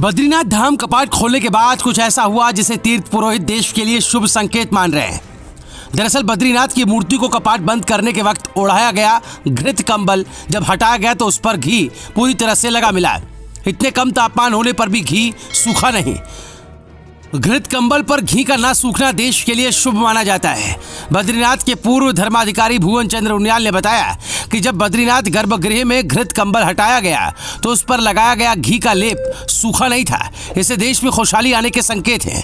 बद्रीनाथ धाम कपाट खोलने के बाद कुछ ऐसा हुआ जिसे तीर्थ पुरोहित देश के लिए शुभ संकेत मान रहे हैं। दरअसल बद्रीनाथ की मूर्ति को कपाट बंद करने के वक्त ओढ़ाया गया घृत कंबल जब हटाया गया तो उस पर घी पूरी तरह से लगा मिला। इतने कम तापमान होने पर भी घी सूखा नहीं। घृत कंबल पर घी का ना सूखना देश के लिए शुभ माना जाता है। बद्रीनाथ के पूर्व धर्माधिकारी भुवन चंद्र उनियाल ने बताया कि जब बद्रीनाथ गर्भगृह में घृत कंबल हटाया गया तो उस पर लगाया गया घी का लेप सूखा नहीं था। इससे देश में खुशहाली आने के संकेत हैं।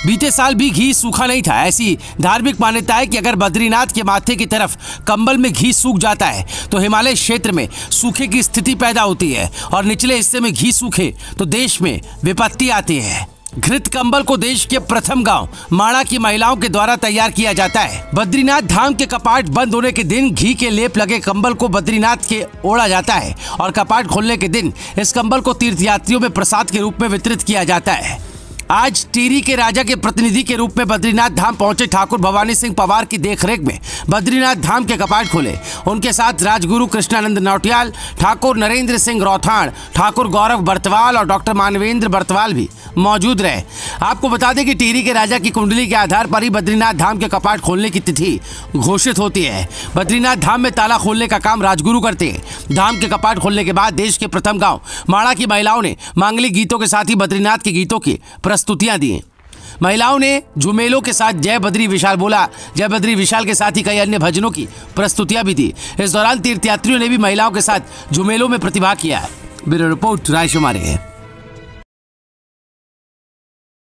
बीते साल भी घी सूखा नहीं था। ऐसी धार्मिक मान्यता है कि अगर बद्रीनाथ के माथे की तरफ कंबल में घी सूख जाता है तो हिमालय क्षेत्र में सूखे की स्थिति पैदा होती है और निचले हिस्से में घी सूखे तो देश में विपत्ति आती है। घृत कंबल को देश के प्रथम गांव माणा की महिलाओं के द्वारा तैयार किया जाता है। बद्रीनाथ धाम के कपाट बंद होने के दिन घी के लेप लगे कंबल को बद्रीनाथ के ओढ़ा जाता है और कपाट खोलने के दिन इस कंबल को तीर्थयात्रियों में प्रसाद के रूप में वितरित किया जाता है। आज टिहरी के राजा के प्रतिनिधि के रूप में बद्रीनाथ धाम पहुंचे ठाकुर भवानी सिंह पवार की देखरेख में बद्रीनाथ धाम के कपाट खोले। उनके साथ राजगुरु कृष्णानंद नौटियाल, ठाकुर नरेंद्र सिंह रौथाण, ठाकुर गौरव बर्तवाल और डॉक्टर मानवेंद्र बर्तवाल भी मौजूद रहे। आपको बता दें कि टिहरी के राजा की कुंडली के आधार पर ही बद्रीनाथ धाम के कपाट खोलने की तिथि घोषित होती है। बद्रीनाथ धाम में ताला खोलने का काम राजगुरु करते हैं। धाम के कपाट खोलने के बाद देश के प्रथम गांव माणा की महिलाओं ने मांगलिक गीतों के साथ ही बद्रीनाथ के गीतों की प्रस्तुतियां दी। महिलाओं ने झुमेलों के साथ जय बद्री विशाल बोला, जय बद्री विशाल के साथ ही कई अन्य भजनों की प्रस्तुतियां भी दी। इस दौरान तीर्थयात्रियों ने भी महिलाओं के साथ झुमेलों में प्रतिभाग किया। ब्यूरो रिपोर्ट रायशुमारी है।